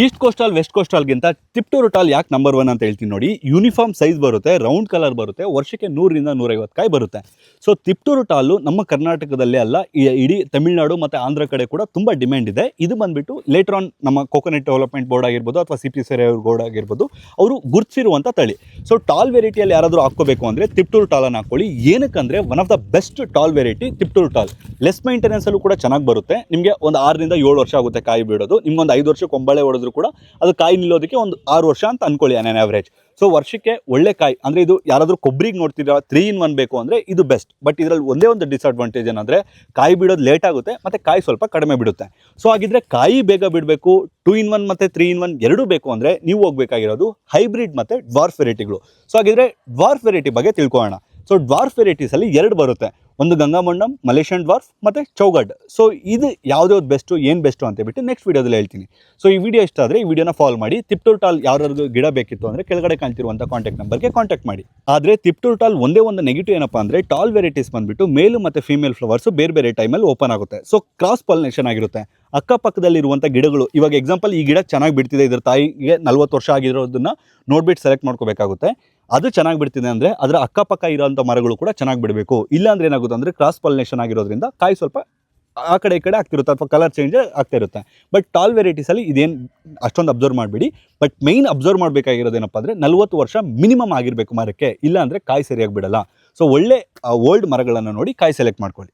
East coastal west ಕೋಸ್ಟಲ್ಗಿಂತ Tiptur tall ಯಾಕೆ number 1 ಅಂತ ಹೇಳ್ತೀನಿ ನೋಡಿ. ಯೂನಿಫಾರ್ಮ್ ಸೈಜ್ ಬರುತ್ತೆ, ರೌಂಡ್ ಕಲರ್ ಬರುತ್ತೆ, ವರ್ಷಕ್ಕೆ 100ರಿಂದ 150 ಕಾಯಿ ಬರುತ್ತೆ. ಸೊ ತಿಪ್ಟೂರು ಟಾಲು ನಮ್ಮ ಕರ್ನಾಟಕದಲ್ಲೇ ಅಲ್ಲ, ಇಡೀ ತಮಿಳುನಾಡು ಮತ್ತು ಆಂಧ್ರ ಕಡೆ ಕೂಡ ತುಂಬ ಡಿಮ್ಯಾಂಡ್ ಇದೆ. ಇದು ಬಂದುಬಿಟ್ಟು ಲೇಟರ್ ಆನ್ ನಮ್ಮ ಕೋಕೋನಟ್ ಡೆವಲಪ್ಮೆಂಟ್ ಬೋರ್ಡ್ ಆಗಿರ್ಬೋದು ಅಥವಾ CP ಬೋರ್ಡ್ ಆಗಿರ್ಬೋದು, ಅವರು ಗುರುತಿಸಿರುವಂಥ ತಳಿ. ಸೊ ಟಾಲ್ ವೆರೈಟಿಯಲ್ಲಿ ಯಾರಾದರೂ ಹಾಕ್ಕೋಬೇಕು ಅಂದರೆ ತಿಪ್ಟೂರು ಟಾಲನ್ನು ಹಾಕ್ಕೊಳ್ಳಿ. ಏನಕ್ಕಂದರೆ one of the best tall variety Tiptur tall. Less ಮೈಂಟೆನೆನ್ಸಲ್ಲೂ ಕೂಡ ಚೆನ್ನಾಗಿ ಬರುತ್ತೆ. ನಿಮಗೆ ಒಂದು 6ರಿಂದ 7 ವರ್ಷ ಆಗುತ್ತೆ ಕಾಯಿ ಬಿಡೋದು. ನಿಮ್ಗೊಂದು 5 ವರ್ಷ ಕೊಂಬಳೆ ಹೊಡೆದ್ರು ಕೂಡ ಅದು ಕಾಯಿ ನಿಲ್ಲೋದಕ್ಕೆ ಒಂದು 6 ವರ್ಷ ಅಂತ ಅನ್ಕೊಳ್ಳಿ ಆನ್ ಆವ್ರೇಜ್. ಸೊ ವರ್ಷಕ್ಕೆ ಒಳ್ಳೆ ಕಾಯಿ ಅಂದರೆ ಇದು ಯಾರಾದರೂ ಕೊಬ್ಬರಿಗೆ ನೋಡ್ತಿದ್ದೀರಾ 3 in 1 ಬೇಕು ಅಂದರೆ ಇದು ಬೆಸ್ಟ್. ಬಟ್ ಇದರಲ್ಲಿ ಒಂದೇ ಒಂದು ಡಿಸ್ಅಡ್ವಾಂಟೇಜ್ ಏನಂದರೆ ಕಾಯಿ ಬಿಡೋದು ಲೇಟ್ ಆಗುತ್ತೆ ಮತ್ತು ಕಾಯಿ ಸ್ವಲ್ಪ ಕಡಿಮೆ ಬಿಡುತ್ತೆ. ಸೊ ಹಾಗಿದ್ರೆ ಕಾಯಿ ಬೇಗ ಬಿಡಬೇಕು, 2 in 1 ಮತ್ತು 3 in 1 ಎರಡೂ ಬೇಕು ಅಂದರೆ ನೀವು ಹೋಗಬೇಕಾಗಿರೋದು ಹೈಬ್ರಿಡ್ ಮತ್ತು ಡ್ವಾರ್ಫ್ ವೆರೈಟಿಗಳು. ಸೊ ಹಾಗಿದ್ರೆ ಡ್ವಾರ್ಫ್ ವೆರೈಟಿ ಬಗ್ಗೆ ತಿಳ್ಕೊಳ್ಳೋಣ. ಸೊ ಡ್ವಾರ್ಫ್ ವೆರೈಟೀಸಲ್ಲಿ 2 ಬರುತ್ತೆ, ಒಂದು ಗಂಗಾಮಂಡಮ್, ಮಲೇಷಿಯನ್ ಡ್ವಾರ್ಫ್ ಮತ್ತು ಚೌಗಡ್. ಸೊ ಇದು ಯಾವ್ದು ಬೆಸ್ಟು, ಏನು ಬೆಸ್ಟು ಅಂತ ಬಿಟ್ಟು ನೆಕ್ಸ್ಟ್ ವೀಡಿಯೋದಲ್ಲಿ ಹೇಳ್ತೀನಿ. ಸೊ ಈ ವಿಡಿಯೋ ಇಷ್ಟ ಆದರೆ ಈ ವಿಡಿಯೋನ ಫಾಲೋ ಮಾಡಿ. ತಿಪ್ಟೂರು ಟಾಲ್ ಯಾರಾದ್ರೂ ಗಿಡ ಬೇಕಿತ್ತು ಅಂದರೆ ಕೆಳಗಡೆ ಕಾಣ್ತಿರುವಂಥ ಕಾಂಟ್ಯಾಕ್ಟ್ ನಂಬರ್ಗೆ ಕಾಂಟ್ಯಾಕ್ಟ್ ಮಾಡಿ. ಆದರೆ ತಿಪ್ಟೂರು ಟಾಲ್ ಒಂದೇ ಒಂದು ನೆಗೆಟಿವ್ ಏನಪ್ಪ ಅಂದರೆ ಟಾಲ್ ವೆರೈಟೀಸ್ ಬಂದುಬಿಟ್ಟು ಮೇಲು ಮತ್ತು ಫೀಮೇಲ್ ಫ್ಲವರ್ಸು ಬೇರೆ ಬೇರೆ ಟೈಮಲ್ಲಿ ಓಪನ್ ಆಗುತ್ತೆ. ಸೊ ಕ್ರಾಸ್ ಪಾಲಿನೇಷನ್ ಆಗಿರುತ್ತೆ. ಅಕ್ಕಪಕ್ಕದಲ್ಲಿರುವಂಥ ಗಿಡಗಳು, ಇವಾಗ ಎಕ್ಸಾಂಪಲ್ ಈ ಗಿಡ ಚೆನ್ನಾಗಿ ಬಿಡ್ತಿದೆ, ಇದ್ರ ತಾಯಿಗೆ 40 ವರ್ಷ ಆಗಿರೋದನ್ನ ನೋಡ್ಬಿಟ್ಟು ಸೆಲೆಕ್ಟ್ ಮಾಡ್ಕೋಬೇಕಾಗುತ್ತೆ. ಅದು ಚೆನ್ನಾಗಿ ಬಿಡ್ತಿದೆ ಅಂದರೆ ಅದರ ಅಕ್ಕಪಕ್ಕ ಇರೋಂಥ ಮರಗಳು ಕೂಡ ಚೆನ್ನಾಗಿ ಬಿಡಬೇಕು. ಇಲ್ಲಾಂದ್ರೆ ಏನಾಗುತ್ತೆ ಅಂದರೆ ಕ್ರಾಸ್ ಪಾಲಿನೇಷನ್ ಆಗಿರೋದ್ರಿಂದ ಕಾಯಿ ಸ್ವಲ್ಪ ಆ ಕಡೆ ಈ ಕಡೆ ಆಗ್ತಿರುತ್ತೆ ಅಥವಾ ಕಲರ್ ಚೇಂಜ್ ಆಗ್ತಾ ಇರುತ್ತೆ. ಬಟ್ ಟಾಲ್ ವೆರೈಟೀಸಲ್ಲಿ ಇದೇನು ಅಷ್ಟೊಂದು ಅಬ್ಸರ್ವ್ ಮಾಡಿಬಿಡಿ. ಬಟ್ ಮೇಯ್ನ್ ಅಬ್ಸರ್ವ್ ಮಾಡಬೇಕಾಗಿರೋದೇನಪ್ಪ ಅಂದರೆ 40 ವರ್ಷ ಮಿನಿಮಮ್ ಆಗಿರಬೇಕು ಮರಕ್ಕೆ, ಇಲ್ಲ ಅಂದರೆ ಕಾಯಿ ಸರಿಯಾಗಿ ಬಿಡಲ್ಲ. ಸೊ ಒಳ್ಳೆ ಓಲ್ಡ್ ಮರಗಳನ್ನು ನೋಡಿ ಕಾಯಿ ಸೆಲೆಕ್ಟ್ ಮಾಡ್ಕೊಳ್ಳಿ.